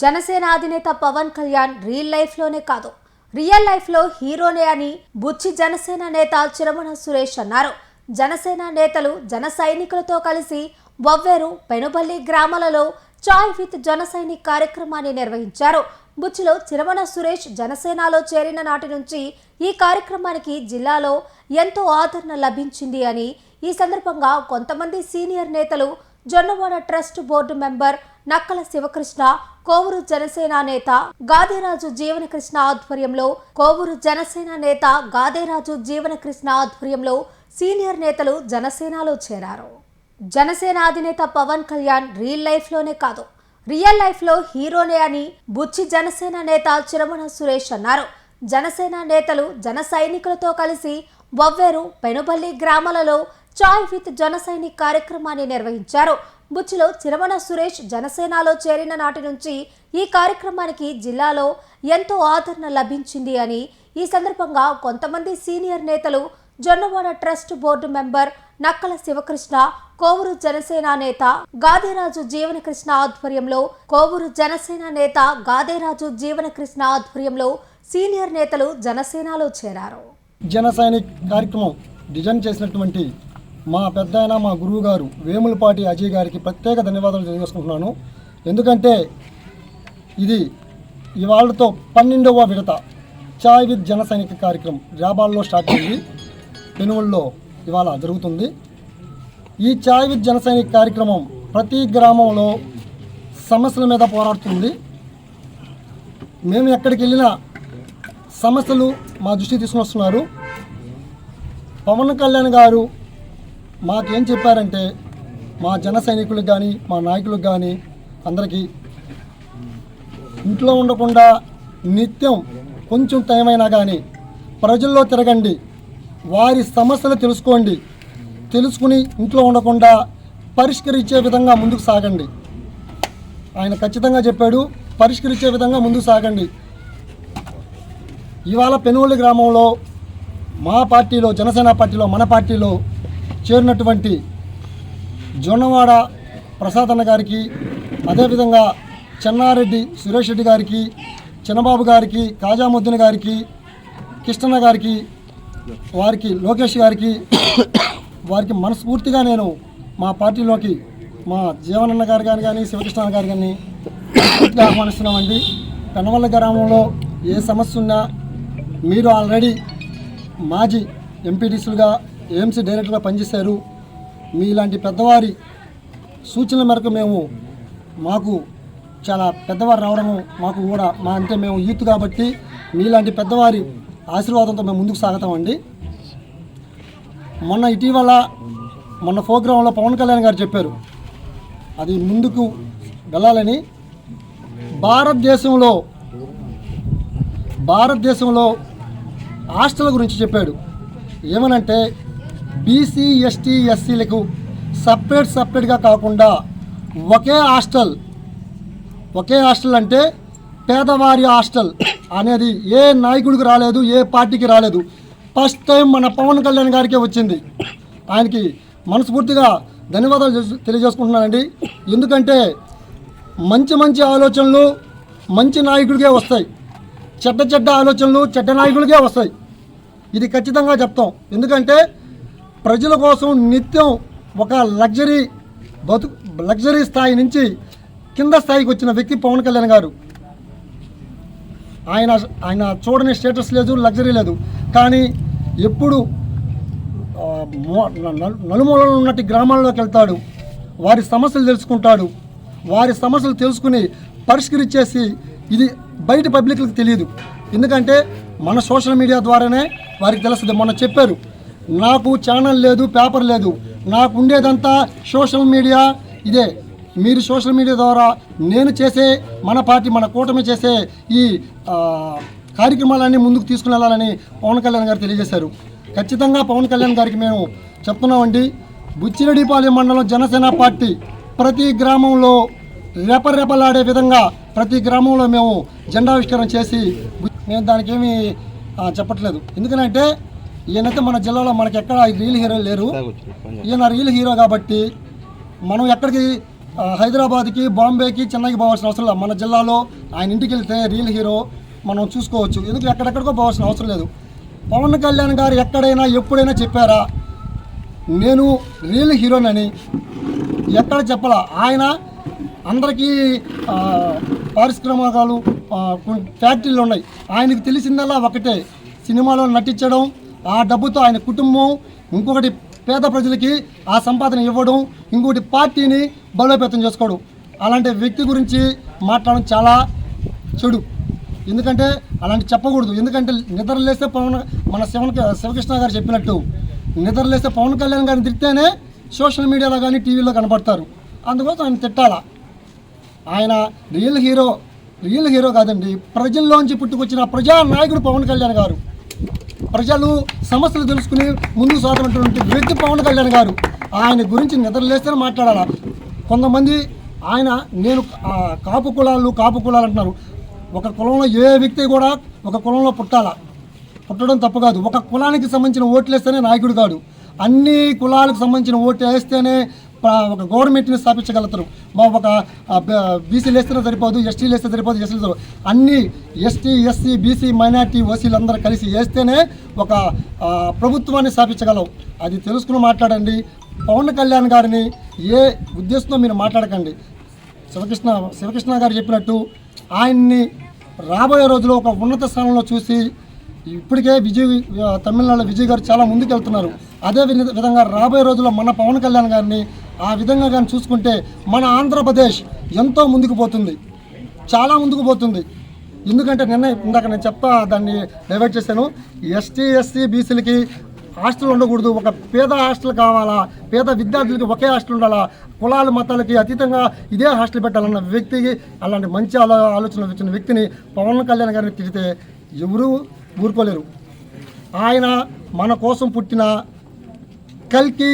జనసేన అధినేత Pawan Kalyan real life లో హీరోనే అని బుచ్చి జనసేన నేత చిరమన సురేష్ అన్నారు. జనసేన నేతలు జన సైనికులతో కలిసి వవ్వేరు పెనుబల్లి గ్రామాలలో చాయ్ విత్ జన సైనిక్ కార్యక్రమాన్ని నిర్వహించారు. బుచ్చిలో చిరమన సురేష్ జనసేనలో చేరిన నాటి నుంచి ఈ కార్యక్రమానికి జిల్లాలో ఎంతో ఆదరణ లభించింది అని, ఈ సందర్భంగా కొంతమంది సీనియర్ నేతలు జొన్నవాడ ట్రస్ట్ బోర్డు మెంబర్ నక్కల శివకృష్ణ, కోవూరు జనసేన నేత గాదేరాజు జీవనకృష్ణ ఆధ్వర్యంలో సీనియర్ నేతలు జనసేనలో చేరారు. జనసేన అధినేత పవన్ కళ్యాణ్ రియల్ లైఫ్ లో హీరోనే అని బుచ్చి జనసేన నేత చిరమన సురేష్ అన్నారు. జనసేన నేతలు జన సైనికులతో కలిసి వవ్వేరు పెనుబల్లి గ్రామాలలో చాయ్ విత్ జన సైనిక్ కార్యక్రమాన్ని నిర్వహించారు. బుచ్చిలో చిరమన సురేష్ జనసేనలో చేరిన నాటి నుంచి ఈ కార్యక్రమానికి జిల్లాలో ఎంతో ఆదరణ లభించింది అని, ఈ సందర్భంగా కొంతమంది సీనియర్ నేతలు జొన్నవాడ ట్రస్ట్ బోర్డు మెంబర్ నక్కల శివకృష్ణ, కోవూరు జనసేన నేత గాదేరాజు జీవనకృష్ణ ఆధ్వర్యంలో సీనియర్ నేతలు జనసేనలో చేరారు. జన సైనిక్ కార్యక్రమం డిజైన్ చేసినటువంటి మా పెద్దాయన, మా గురువు గారు వేములపాటి అజయ్ గారికి ప్రత్యేక ధన్యవాదాలు తెలియజేసుకుంటున్నాను. ఎందుకంటే ఇది ఇవాళతో 12వ విడత చాయ్ విత్ జన సైనిక కార్యక్రమం రాబాల్లో స్టార్ట్ అయింది, పెనువల్లో ఇవాళ జరుగుతుంది. ఈ చాయ్ విత్ జన సైనిక్ కార్యక్రమం ప్రతి గ్రామంలో సమస్యల మీద పోరాడుతుంది. మేము ఎక్కడికి వెళ్ళినా సమస్యలు మా దృష్టికి తీసుకుని వస్తున్నారు. పవన్ కళ్యాణ్ గారు మాకేం చెప్పారంటే, మా జన సైనికులకు కానీ మా నాయకులకు కానీ అందరికీ ఇంట్లో ఉండకుండా నిత్యం కొంచెం టైం అయినా కానీ ప్రజల్లో తిరగండి, వారి సమస్యలు తెలుసుకుని ఇంట్లో ఉండకుండా పరిష్కరించే విధంగా ముందుకు సాగండి. ఆయన ఖచ్చితంగా చెప్పాడు, పరిష్కరించే విధంగా ముందుకు సాగండి. ఇవాళ పెనువల్లి గ్రామంలో మా పార్టీలో, జనసేన పార్టీలో, మన పార్టీలో చేరినటువంటి జొన్నవాడ ప్రసాద్ అన్న గారికి, అదేవిధంగా చెన్నారెడ్డి సురేష్ రెడ్డి గారికి, చిన్నబాబు గారికి, కాజాముద్దీన్ గారికి, కృష్ణన్న గారికి, వారికి లోకేష్ గారికి, వారికి మనస్ఫూర్తిగా నేను మా పార్టీలోకి మా జీవనన్న గారు కానీ శివకృష్ణ గారు కానీ పూర్తిగా ఆహ్వానిస్తున్నామండి. పెనవల్లి గ్రామంలో ఏ సమస్య ఉన్నా మీరు ఆల్రెడీ మాజీ ఎంపీటీసీలుగా, ఏఎంసీ డైరెక్టర్గా పనిచేశారు. మీలాంటి పెద్దవారి సూచనల మేరకు మాకు చాలా పెద్దవారు రావడము మాకు కూడా మేము యూత్ కాబట్టి మీలాంటి పెద్దవారి ఆశీర్వాదంతో మేము ముందుకు సాగుతామండి. మొన్న ప్రోగ్రాంలో పవన్ కళ్యాణ్ గారు చెప్పారు, అది ముందుకు వెళ్ళాలని. భారతదేశంలో హాస్టల్ గురించి చెప్పాడు. ఏమనంటే బీసీ, ఎస్టీ, ఎస్సీలకు సపరేట్గా కాకుండా ఒకే హాస్టల్ అంటే పేదవారి హాస్టల్ అనేది ఏ నాయకుడికి రాలేదు, ఏ పార్టీకి రాలేదు. ఫస్ట్ టైం మన పవన్ కళ్యాణ్ గారికే వచ్చింది. ఆయనకి మనస్ఫూర్తిగా ధన్యవాదాలు తెలియజేసుకుంటున్నానండి. ఎందుకంటే మంచి ఆలోచనలు మంచి నాయకుడికే వస్తాయి, చెడ్డ ఆలోచనలు చెడ్డ నాయకుడికే వస్తాయి. ఇది ఖచ్చితంగా చెప్తాం. ఎందుకంటే ప్రజల కోసం నిత్యం ఒక లగ్జరీ స్థాయి నుంచి కింద స్థాయికి వచ్చిన వ్యక్తి పవన్ కళ్యాణ్ గారు. ఆయన చూడని స్టేటస్ లేదు, లగ్జరీ లేదు, కానీ ఎప్పుడు నలుమూలలో ఉన్నట్టు గ్రామాల్లోకి వెళ్తాడు, వారి సమస్యలు తెలుసుకుంటాడు, వారి సమస్యలు తెలుసుకుని పరిష్కరించేసి ఇది బయట పబ్లిక్లకు తెలియదు. ఎందుకంటే మన సోషల్ మీడియా ద్వారానే వారికి తెలుస్తుంది. మొన్న చెప్పారు, నాకు ఛానల్ లేదు, పేపర్ లేదు, నాకు ఉండేదంతా సోషల్ మీడియా. ఇదే మీరు సోషల్ మీడియా ద్వారా నేను చేసే, మన పార్టీ, మన కూటమి చేసే ఈ కార్యక్రమాలన్నీ ముందుకు తీసుకుని వెళ్ళాలని పవన్ కళ్యాణ్ గారు తెలియజేశారు. ఖచ్చితంగా పవన్ కళ్యాణ్ గారికి మేము చెప్తున్నామండి. బుచ్చిరెడ్డిపాలెం మండలం జనసేన పార్టీ ప్రతి గ్రామంలో రెపరెపలాడే విధంగా ప్రతి గ్రామంలో మేము జెండావిష్కరణ చేసి, మేము దానికి ఏమీ చెప్పట్లేదు. ఎందుకంటే ఈయనైతే మన జిల్లాలో మనకి ఎక్కడ రియల్ హీరో లేరు, ఈయన రియల్ హీరో కాబట్టి మనం ఎక్కడికి హైదరాబాద్కి, బాంబేకి, చెన్నైకి పోవాల్సిన అవసరం లేదు. మన జిల్లాలో ఆయన ఇంటికి వెళ్తే రియల్ హీరో మనం చూసుకోవచ్చు. ఎందుకు ఎక్కడెక్కడికో పోవాల్సిన అవసరం లేదు. పవన్ కళ్యాణ్ గారు ఎక్కడైనా ఎప్పుడైనా చెప్పారా నేను రియల్ హీరోనని? ఎక్కడ చెప్పాలా. ఆయన అందరికీ పారిశ్రామికాలు ఫ్యాక్టరీలు ఉన్నాయి. ఆయనకు తెలిసిందల్లా ఒకటే, సినిమాలో నటించడం, ఆ డబ్బుతో ఆయన కుటుంబం, ఇంకొకటి పేద ప్రజలకి ఆ సంపాదన ఇవ్వడం, ఇంకొకటి పార్టీని బలోపేతం చేసుకోవడం. అలాంటి వ్యక్తి గురించి మాట్లాడడం చాలా చెడు. ఎందుకంటే అలాంటి చెప్పకూడదు. ఎందుకంటే నిద్రలేస్తే మన శివకృష్ణ గారు చెప్పినట్టు నిద్రలేస్తే పవన్ కళ్యాణ్ గారిని తిడితేనే సోషల్ మీడియాలో కానీ టీవీలో కనపడతారు. అందుకోసం ఆయన తిట్టాల. ఆయన రియల్ హీరో కాదండి, ప్రజల్లోంచి పుట్టుకొచ్చిన ప్రజా నాయకుడు పవన్ కళ్యాణ్ గారు. ప్రజలు సమస్యలు తెలుసుకుని ముందుకు సాగుతున్నటువంటి వ్యక్తి పవన్ కళ్యాణ్ గారు. ఆయన గురించి నిద్రలేస్తేనే మాట్లాడాలా. కొంతమంది నేను కాపు కులాలు అంటున్నారు. ఒక కులంలో ఏ వ్యక్తి కూడా ఒక కులంలో పుట్టడం తప్పు కాదు. ఒక కులానికి సంబంధించిన ఓట్లు వేస్తేనే నాయకుడు కాదు. అన్ని కులాలకు సంబంధించిన ఓట్లు వేస్తేనే ఒక గవర్నమెంట్ని స్థాపించగలుగుతారు. ఒక బీసీలు వేస్తేనే సరిపోదు, ఎస్టీలు వేస్తే సరిపోదు, ఎస్సీలు అన్ని ఎస్టీ, ఎస్సీ, బీసీ, మైనార్టీ, ఓసీలు అందరూ కలిసి వేస్తేనే ఒక ప్రభుత్వాన్ని స్థాపించగలవు. అది తెలుసుకుని మాట్లాడండి. పవన్ కళ్యాణ్ గారిని ఏ ఉద్దేశంతో మీరు మాట్లాడకండి. శివకృష్ణ గారు చెప్పినట్టు ఆయన్ని రాబోయే రోజుల్లో ఒక ఉన్నత స్థానంలో చూసి, ఇప్పటికే తమిళనాడు విజయ్ గారు చాలా ముందుకు వెళ్తున్నారు. అదే విధంగా రాబోయే రోజుల్లో మన పవన్ కళ్యాణ్ గారిని ఆ విధంగా కానీ చూసుకుంటే మన ఆంధ్రప్రదేశ్ ఎంతో ముందుకు పోతుంది, చాలా ముందుకు పోతుంది. ఎందుకంటే ఇందాక నేను దాన్ని డైవర్ట్ చేశాను. ఎస్టీ, ఎస్సీ, బీసీలకి హాస్టల్ ఉండకూడదు. ఒక పేద హాస్టల్ కావాలా, పేద విద్యార్థులకి ఒకే హాస్టల్ ఉండాలా, కులాల మతాలకి అతీతంగా ఇదే హాస్టల్ పెట్టాలన్న వ్యక్తికి, అలాంటి మంచి ఆలోచన వచ్చిన వ్యక్తిని పవన్ కళ్యాణ్ గారిని తిరిగితే ఎవరూ ఊరుకోలేరు. ఆయన మన కోసం పుట్టిన కల్కి